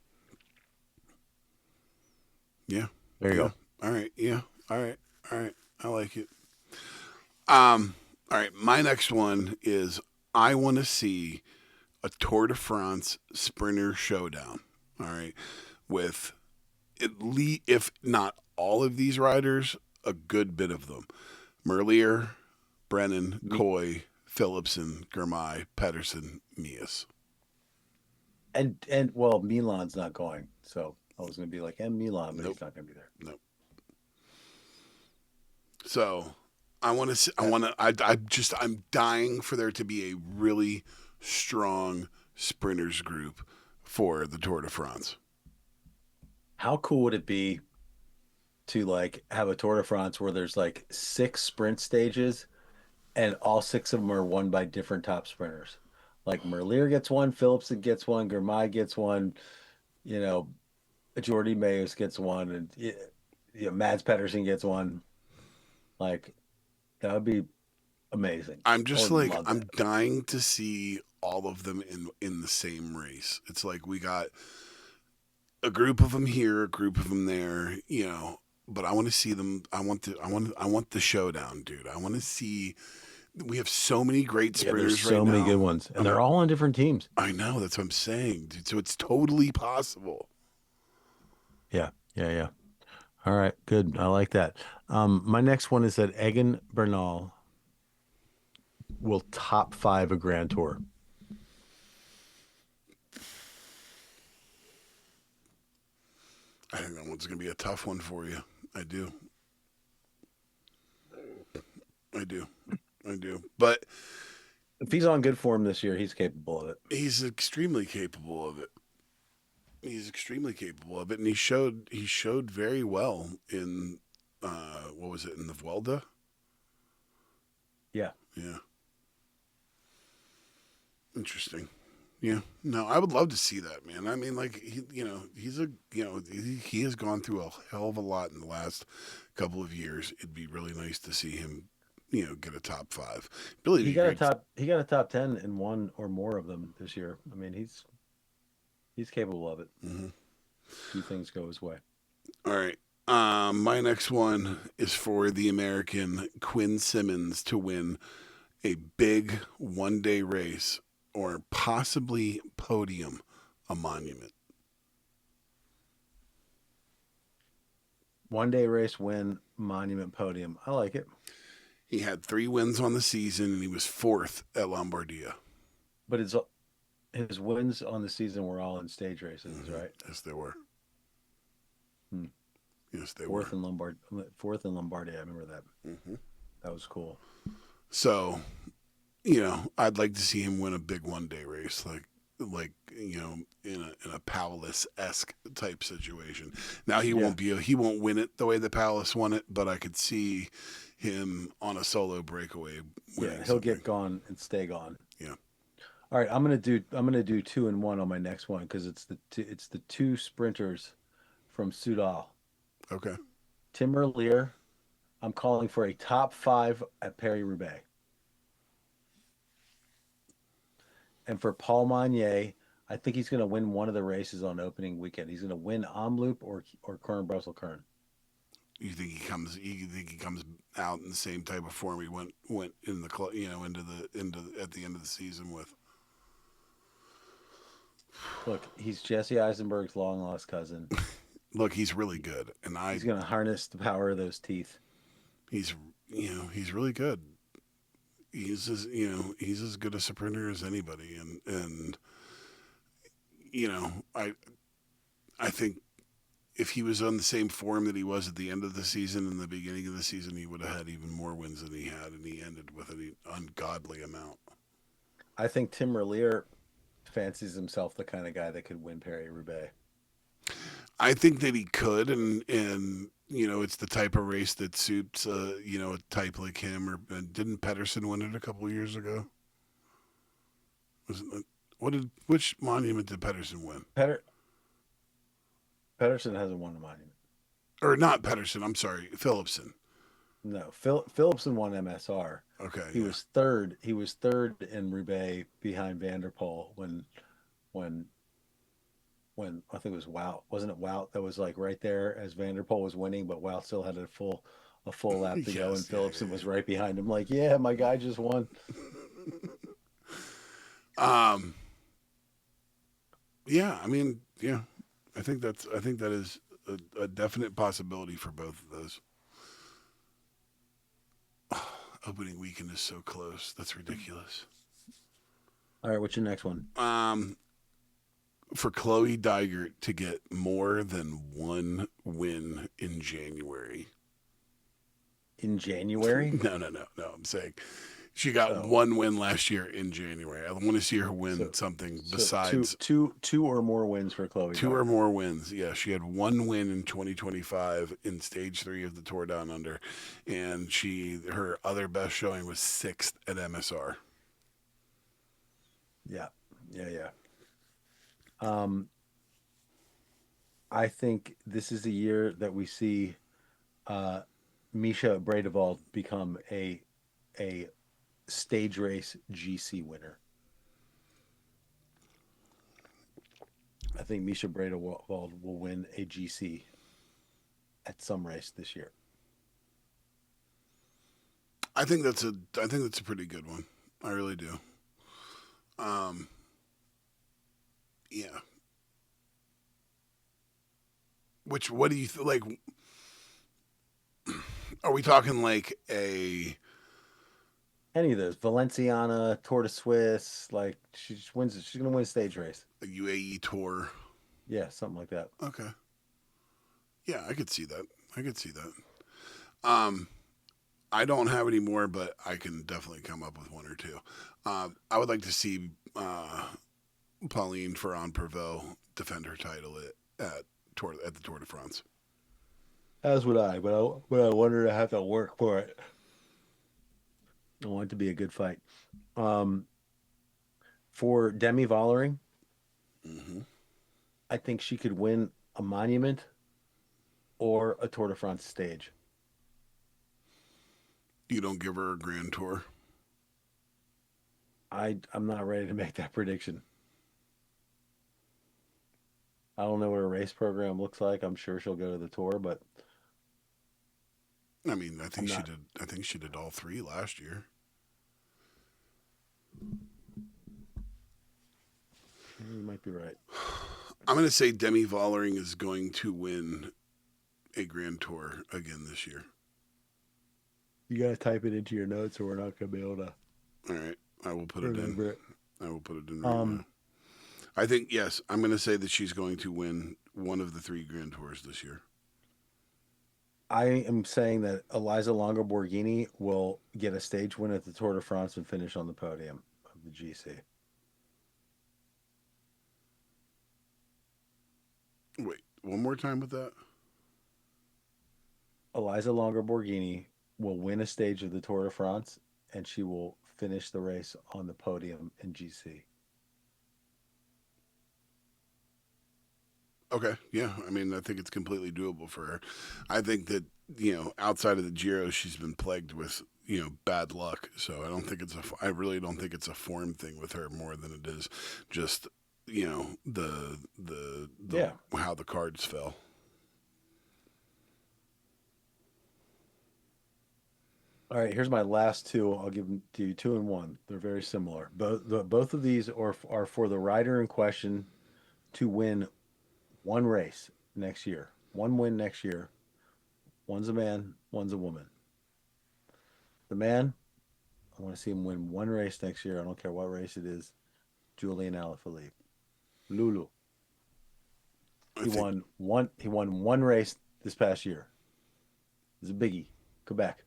Yeah, There you yeah. go. All right. Yeah. All right. All right. I like it. All right. My next one is I want to see a Tour de France sprinter showdown. All right, with at least, if not all of these riders, a good bit of them. Merlier, Brennan, Me Coy, Phillipson, Germay, Pedersen, Mias. and well, Milan's not going, so I was gonna be like, and Milan, but Nope. he's not gonna be there. Nope. So I want to. I Uh, want to. I'm dying for there to be a really strong sprinters group for the Tour de France. How cool would it be to like have a Tour de France where there's like six sprint stages and all six of them are won by different top sprinters? Like Merlier gets one, Phillipson gets one, Germay gets one, you know, Jordi Mayos gets one, and Mads Pedersen gets one. Like that would be amazing. I'm I just would like love I'm that. dying to see all of them in the same race. It's like we got a group of them here, a group of them there, you know. But I want to see them. I want the showdown, dude. I want to see. We have so many great Yeah, there's sprinters right so many good now. ones, and I'm. they're all on different teams. I know that's what I'm saying, dude. So it's totally possible. Yeah, yeah, yeah. All right, good. I like that. My next one is that Egan Bernal will top five a Grand Tour. I think that one's gonna be a tough one for you. I do. I do. I do. But If he's on good form this year, he's capable of it. he's extremely capable of it. He's extremely capable of it, and he showed very well in what was it in the Vuelta? Yeah. Yeah, interesting. Yeah, no, I would love to see that, man. I mean, like he's a he has gone through a hell of a lot in the last couple of years. It'd be really nice to see him, get a top five. Really be great. He got a top 10 in one or more of them this year. I mean, he's capable of it. Mm-hmm. Few things go his way. All right. My next one is for the American Quinn Simmons to win a big 1 day race or possibly podium a monument. 1 day race win, monument podium. I like it. He had 3 wins on the season and he was fourth at Lombardia. But his wins on the season were all in stage races, Mm-hmm. right? Yes, they were. Hmm. Yes, they were. Fourth in Lombardia. I remember that. Mm-hmm. That was cool. So, I'd like to see him win a big 1 day race, like in a Palace esque type situation. Now Yeah. he won't win it the way the Palace won it, but I could see him on a solo breakaway winning Yeah, he'll something. get gone and stay gone. Yeah. All right, I'm gonna do two and one on my next one because it's the two sprinters from Sudal. Okay. Tim Merlier, I'm calling for a top five at Paris Roubaix. And for Paul Magnier, I think he's going to win one of the races on opening weekend. He's going to win Omloop or Kern Brussels Kern. You think he comes? You think he comes out in the same type of form he went in the into at the end of the season with? Look, he's Jesse Eisenberg's long lost cousin. Look, he's really good, and He's going to harness the power of those teeth. he's he's really good. He's as good a sprinter as anybody, and I think if he was on the same form that he was at the end of the season and the beginning of the season, he would have had even more wins than he had, and he ended with an ungodly amount. I think Tim Merlier fancies himself the kind of guy that could win Paris-Roubaix. I think that he could, and it's the type of race that suits a type like him. Or didn't Pedersen win it a couple of years ago? Which monument did Pedersen win? Pedersen hasn't won a monument. Or not Pedersen? I'm sorry, Philipsen. No, Philipsen won MSR. Okay, He was third. He was third in Roubaix behind Van der Poel when I think it was Wout. Wasn't it Wout that was like right there as Van der Poel was winning, but Wout still had a full lap to go, and Philipsen was right behind him. Like, yeah, my guy just won. Yeah, I mean, yeah, I think that is a definite possibility for both of those. Opening weekend is so close. That's ridiculous. All right, what's your next one? For Chloe Dygert to get more than one win in January. In January? No. I'm saying she got one win last year in January. I want to see her win something besides two or more wins for Chloe. Two or more wins. Yeah, she had one win in 2025 in Stage 3 of the Tour Down Under, and her other best showing was 6th at MSR. Yeah. I think this is the year that we see Misha Bredevald become a stage race GC winner. I think Misha Bredevald will win a GC at some race this year. I think that's a pretty good one. I really do. Yeah. What do you like? Are we talking like any of those? Valenciana, Tour de Suisse, like she just wins. She's gonna win a stage race. A UAE Tour. Yeah, something like that. Okay. Yeah, I could see that. I don't have any more, but I can definitely come up with one or two. I would like to see Pauline Ferrand-Prévot defend her title at the Tour de France. As would I, but I wonder to have to work for it. I want it to be a good fight. For Demi Vollering, I think she could win a monument or a Tour de France stage. You don't give her a Grand Tour? I'm not ready to make that prediction. I don't know what her race program looks like. I'm sure she'll go to the Tour, but I mean, I think she did all three last year. You might be right. I'm going to say Demi Vollering is going to win a Grand Tour again this year. You got to type it into your notes or we're not going to be able to. All right. I will put it in. I will put it in right now. I think, yes, I'm going to say that she's going to win one of the 3 Grand Tours this year. I am saying that Eliza Longo Borghini will get a stage win at the Tour de France and finish on the podium of the GC. Wait, one more time with that? Eliza Longo Borghini will win a stage of the Tour de France and she will finish the race on the podium in GC. Okay, yeah. I mean, I think it's completely doable for her. I think that, outside of the Giro, she's been plagued with, bad luck. So I really don't think it's a form thing with her more than it is just, the how the cards fell. All right, here's my last two. I'll give them to you two and one. They're very similar. Both of these are for the rider in question to win one race next year. One win next year. One's a man, one's a woman. The man, I want to see him win one race next year. I don't care what race it is. Julian Alaphilippe. Lulu. He won one race this past year. It's a biggie. Quebec.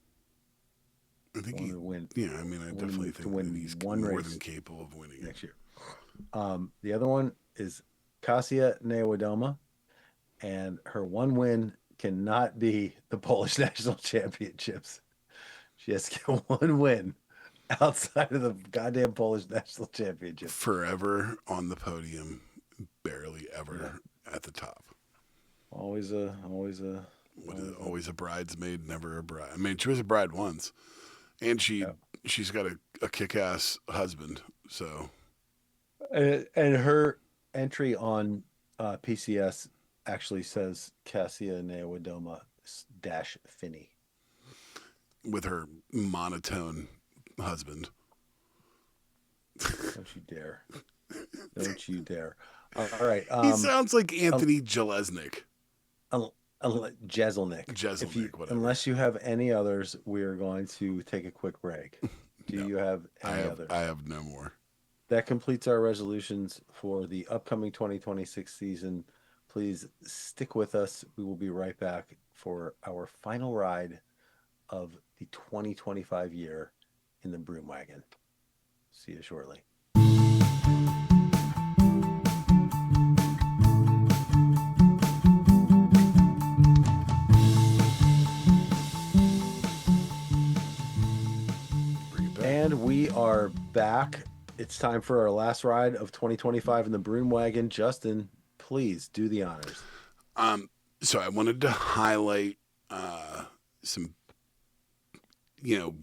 I think Wanted to win. yeah, I mean, I definitely think that he's one more race than capable of winning next year. The other one is Kasia Niewiadoma, and her one win cannot be the Polish National Championships. She has to get one win outside of the goddamn Polish National Championship. Forever on the podium, barely ever at the top. Always a bridesmaid, never a bride. I mean, she was a bride once, and she's got a kick-ass husband. So, and her entry on PCS actually says Kasia Niewiadoma - Finney with her monotone husband. Don't you dare! Don't you dare! All right. He sounds like Anthony Jeleznik. Jeselnik. Whatever. Unless you have any others, we are going to take a quick break. Do you have any others? I have no more. That completes our resolutions for the upcoming 2026 season. Please stick with us. We will be right back for our final ride of the 2025 year in the Broom Wagon. See you shortly. And we are back. It's time for our last ride of 2025 in the Broom Wagon. Justin, please do the honors. So I wanted to highlight some,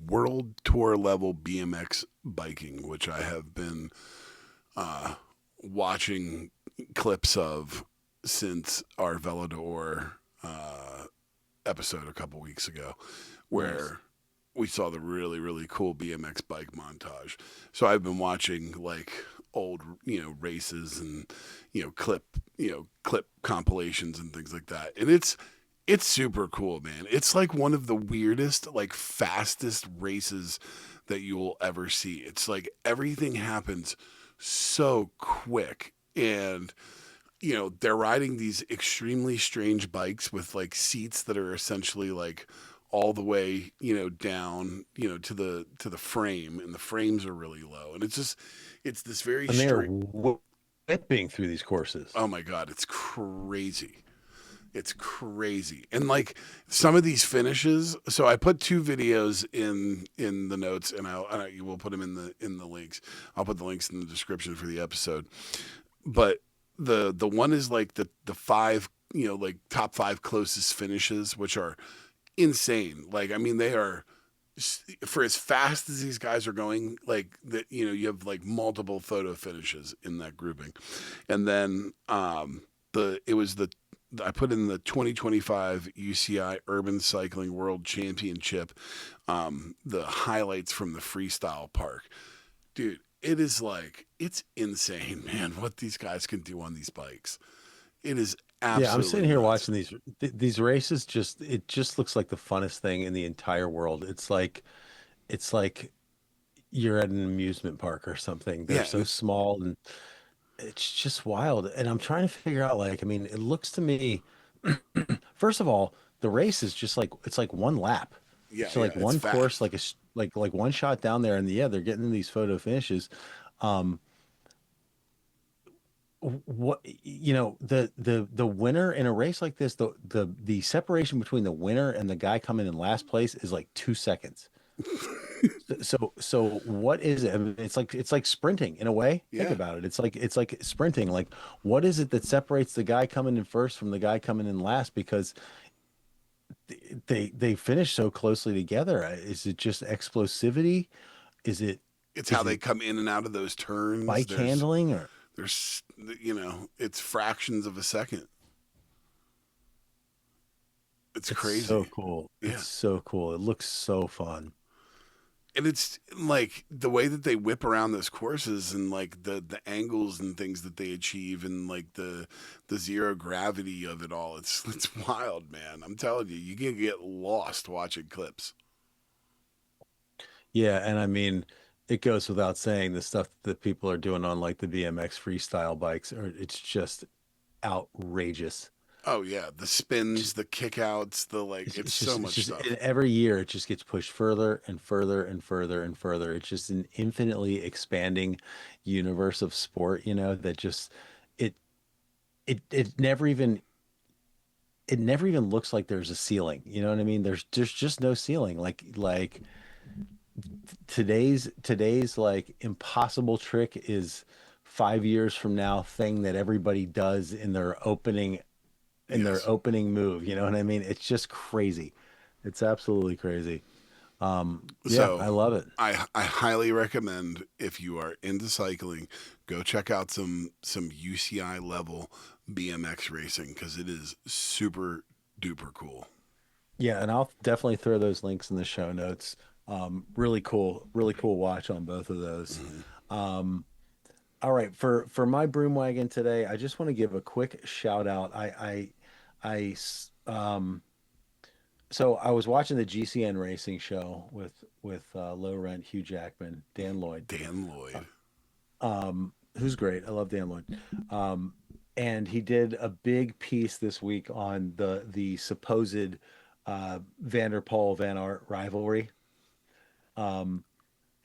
world tour level BMX biking, which I have been watching clips of since our Velo d'Or episode a couple weeks ago, where we saw the really, really cool BMX bike montage. So I've been watching like old, races and, clip compilations and things like that. And it's super cool, man. It's like one of the weirdest, like fastest races that you will ever see. It's like everything happens so quick, and they're riding these extremely strange bikes with like seats that are essentially like all the way, down, to the frame, and the frames are really low, and it's this very and they're whipping through these courses. Oh my God, it's crazy. It's crazy. And like some of these finishes, so I put two videos in the notes, and you will put them in the links. I'll put the links in the description for the episode. But the one is like the five, like top 5 closest finishes, which are insane. Like, I mean, they are, for as fast as these guys are going, like that, you have like multiple photo finishes in that grouping. And then I put in the 2025 UCI Urban Cycling World Championship, the highlights from the freestyle park. Dude, it is like, it's insane, man, what these guys can do on these bikes. It is absolutely I'm sitting here nuts. watching these races. It just looks like the funnest thing in the entire world. It's like you're at an amusement park or something. They're so small, and it's just wild. And I'm trying to figure out, like, I mean, it looks to me, first of all, the race is just like, it's like one lap. So like one course, like like one shot down there, and they're getting in these photo finishes. What the winner in a race like this, the separation between the winner and the guy coming in last place is like 2 seconds. So what is it? I mean, it's like sprinting in a way. Think about it. It's like sprinting. Like, what is it that separates the guy coming in first from the guy coming in last? Because they finish so closely together. Is it just explosivity? It's how they come in and out of those turns. Bike handling, or there's, it's fractions of a second. It's crazy. So cool. Yeah. It's so cool. It looks so fun. And it's like the way that they whip around those courses and like the angles and things that they achieve and like the zero gravity of it all. It's wild, man. I'm telling you, you can get lost watching clips. Yeah, and I mean, it goes without saying the stuff that people are doing on like the BMX freestyle bikes are it's just outrageous. Oh yeah, the spins, Just the kickouts, the like it's so it's much just stuff. and every year it just gets pushed further and further and further and further. It's just an infinitely expanding universe of sport, that just it it never even looks like there's a ceiling. You know what I mean? There's just no ceiling. Like today's like impossible trick is 5 years from now thing that everybody does in their Yes. opening move. You know what I mean? It's just crazy. It's absolutely crazy. Yeah, So I love it. I highly recommend if you are into cycling, go check out some UCI level BMX racing because it is super duper cool. Yeah, and I'll definitely throw those links in the show notes. Really cool watch on both of those. Hmm. Um, all right, for my broom wagon today, I just want to give a quick shout out. So I was watching the GCN racing show with low rent Hugh Jackman, Dan Lloyd, Dan uh, Lloyd. who's great. I love Dan Lloyd. Um, and he did a big piece this week on the supposed Vanderpool Van Aert rivalry. Um,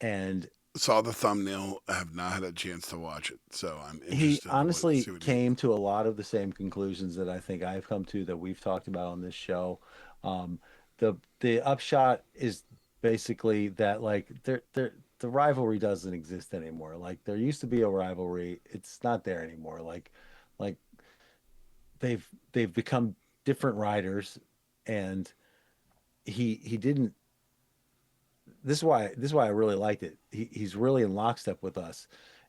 and Saw the thumbnail. I have not had a chance to watch it, so I'm he interested to honestly see what he. came to a lot of the same conclusions that I think I've come to that we've talked about on this show. Um, the upshot is basically that like the rivalry doesn't exist anymore. Like there used to be a rivalry, it's not there anymore. Like they've become different riders, and he didn't. This is why I really liked it. He's really in lockstep with us.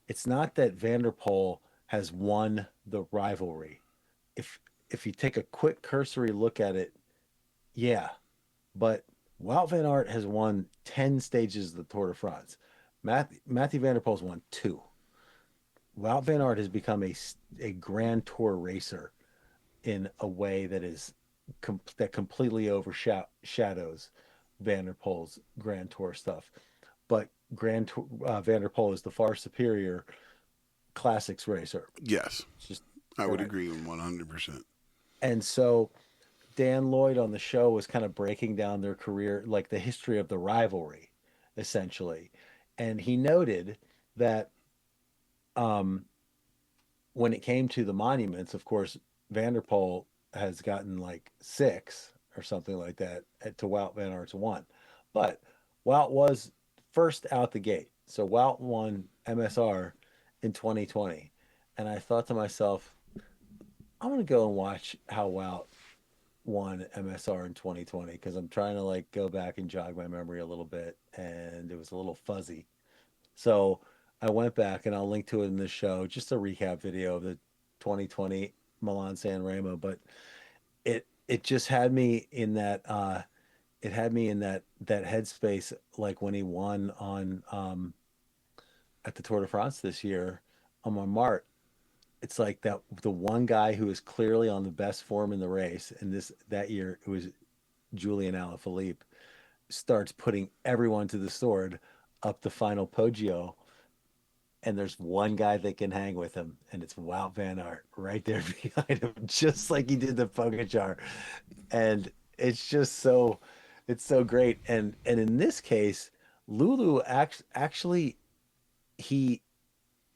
It's not that Vanderpool has won the rivalry. If if you take a quick cursory look at it, yeah, but Wout van Aert has won 10 stages of the Tour de France. Matthew Vanderpool's won two. Wout van Aert has become a Grand Tour racer in a way that that completely overshadows Vanderpool's Grand Tour stuff. But Vanderpool is the far superior classics racer. Yes, It's just I would right. agree with 100%. And so Dan Lloyd on the show was kind of breaking down their career, like the history of the rivalry, essentially. And he noted that um, when it came to the monuments, of course, Vanderpool has gotten like six or something like that to Wout Van Aert's one. But Wout was first out the gate. So Wout won MSR in 2020. And I thought to myself, I'm going to go and watch how Wout won MSR in 2020 because I'm trying to like go back and jog my memory a little bit and it was a little fuzzy. So I went back and I'll link to it in the show, just a recap video of the 2020 Milan San Remo. But it just had me in that headspace like when he won on at the Tour de France this year on Montmartre. It's like that the one guy who is clearly on the best form in the race, and that year it was Julian Alaphilippe, starts putting everyone to the sword up the final Poggio, and there's one guy that can hang with him, and it's Wout Van Aert right there behind him, just like he did the Pogacar, and it's just it's so great. And in this case, Lulu actually he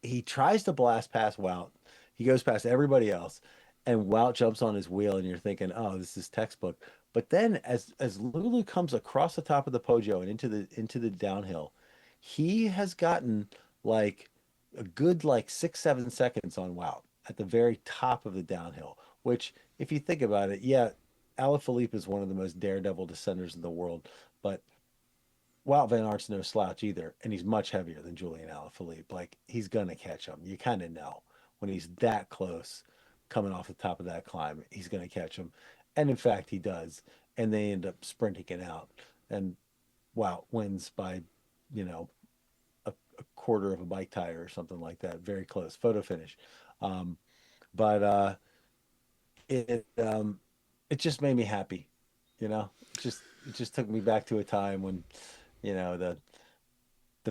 he tries to blast past Wout. He goes past everybody else, and Wout jumps on his wheel, and you're thinking, "Oh, this is textbook." But then, as Lulu comes across the top of the Poggio and into the downhill, he has gotten like a good like 6 7 seconds on Wout at the very top of the downhill. Which, if you think about it, yeah, Alaphilippe is one of the most daredevil descenders in the world, but Wout Van Aert's no slouch either, and he's much heavier than Julian Alaphilippe. Like he's gonna catch him. You kind of know when he's that close, coming off the top of that climb, he's gonna catch him, and in fact, he does. And they end up sprinting it out, and Wout wins by a quarter of a bike tire or something like that. Very close photo finish. But it just made me happy. It just took me back to a time when, the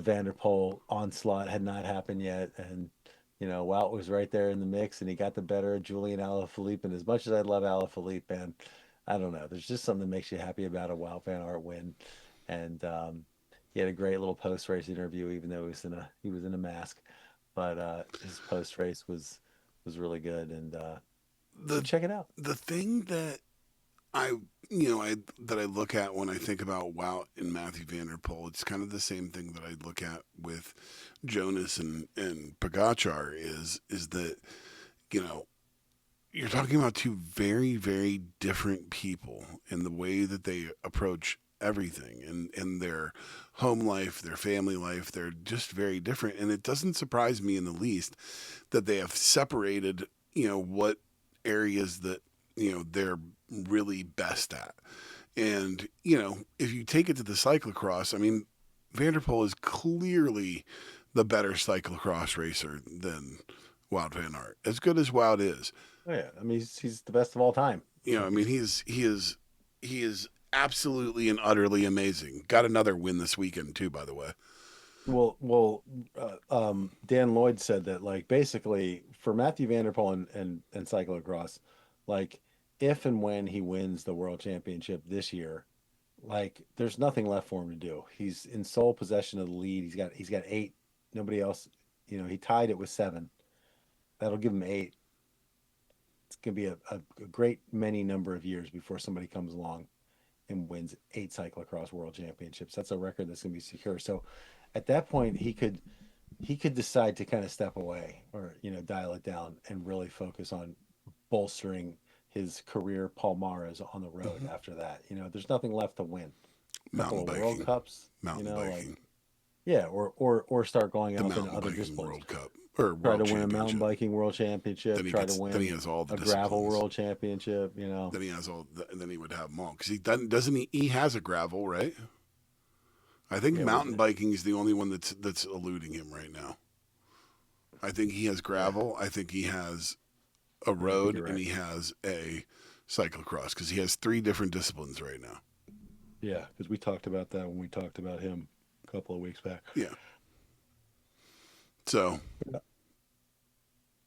Vanderpool onslaught had not happened yet. And, Wout was right there in the mix and he got the better of Julian Alaphilippe. And as much as I love Alaphilippe, man, I don't know. There's just something that makes you happy about a Wout Van Aert win. And he had a great little post-race interview, even though he was in a mask. But his post-race was really good. And so check it out. The thing that I look at when I think about Wout and Mathieu van der Poel, it's kind of the same thing that I look at with Jonas and Pogačar is that, you're talking about two very, very different people in the way that they approach everything and their home life, their family life. They're just very different. And it doesn't surprise me in the least that they have separated, what areas that, they're really best at. And, if you take it to the cyclocross, I mean, Van der Poel is clearly the better cyclocross racer than Wout van Aert, as good as Wout is. Oh, yeah. I mean, he's the best of all time. He is absolutely and utterly amazing. Got another win this weekend too, by the way. Well, Dan Lloyd said that, like, basically for Mathieu van der Poel and cyclocross, like, if and when he wins the world championship this year, like, there's nothing left for him to do. He's in sole possession of the lead. He's got 8. Nobody else, he tied it with 7. That'll give him 8. It's gonna be a great many number of years before somebody comes along and wins 8 cyclocross world championships. That's a record that's gonna be secure. So at that point, he could decide to kind of step away or dial it down and really focus on bolstering his career palmares on the road. After that. There's nothing left to win. Mountain biking, World Cups, mountain biking. Yeah, or start going out in other biking disciplines. World Cup or try World to win a mountain Championship. biking world championship. Then he has all the a gravel disciplines. world championship. Then he has and then he would have them all because doesn't he has a gravel, right? I think mountain biking is the only one that's eluding him right now. I think he has gravel. I think he has a road, and he has a cyclocross because he has 3 different disciplines right now. Yeah, because we talked about that when we talked about him a couple of weeks back. Yeah. So,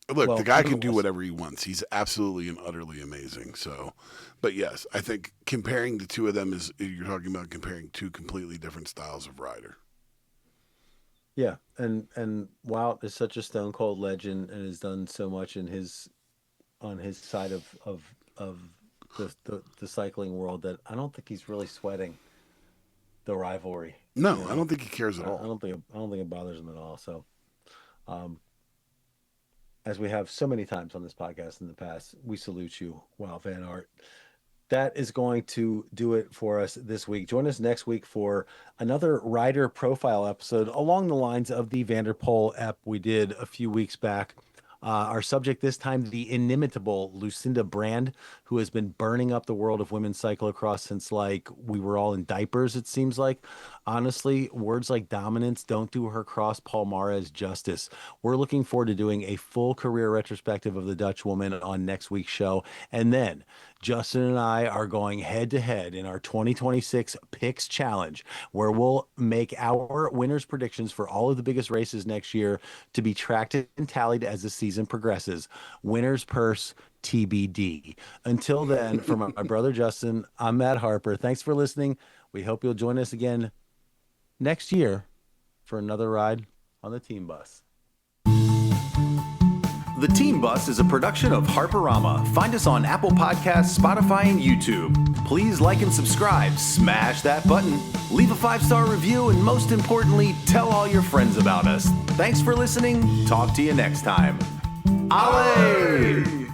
look, the guy can do whatever he wants. He's absolutely and utterly amazing. So, but yes, I think comparing the two of them you're talking about comparing 2 completely different styles of rider. Yeah, and Wout is such a stone cold legend and has done so much on his side of the cycling world that I don't think he's really sweating the rivalry. No, I don't think he cares at all. I don't think it bothers him at all. So, as we have so many times on this podcast in the past, we salute you, Wout van Aert. That is going to do it for us this week. Join us next week for another rider profile episode along the lines of the Van der Poel ep we did a few weeks back. Our subject this time, the inimitable Lucinda Brand, who has been burning up the world of women's cyclocross since, like, we were all in diapers, it seems like. Honestly, words like dominance don't do her cross palmares justice. We're looking forward to doing a full career retrospective of the Dutch woman on next week's show. And then Justin and I are going head-to-head in our 2026 Picks Challenge, where we'll make our winners' predictions for all of the biggest races next year to be tracked and tallied as the season progresses. Winner's purse TBD. Until then, from my brother Justin, I'm Matt Harper. Thanks for listening. We hope you'll join us again next year for another ride on the Team Bus. The Team Bus is a production of Harperama. Find us on Apple Podcasts, Spotify, and YouTube. Please like and subscribe, smash that button, leave a 5-star review, and most importantly, tell all your friends about us. Thanks for listening. Talk to you next time. Ale!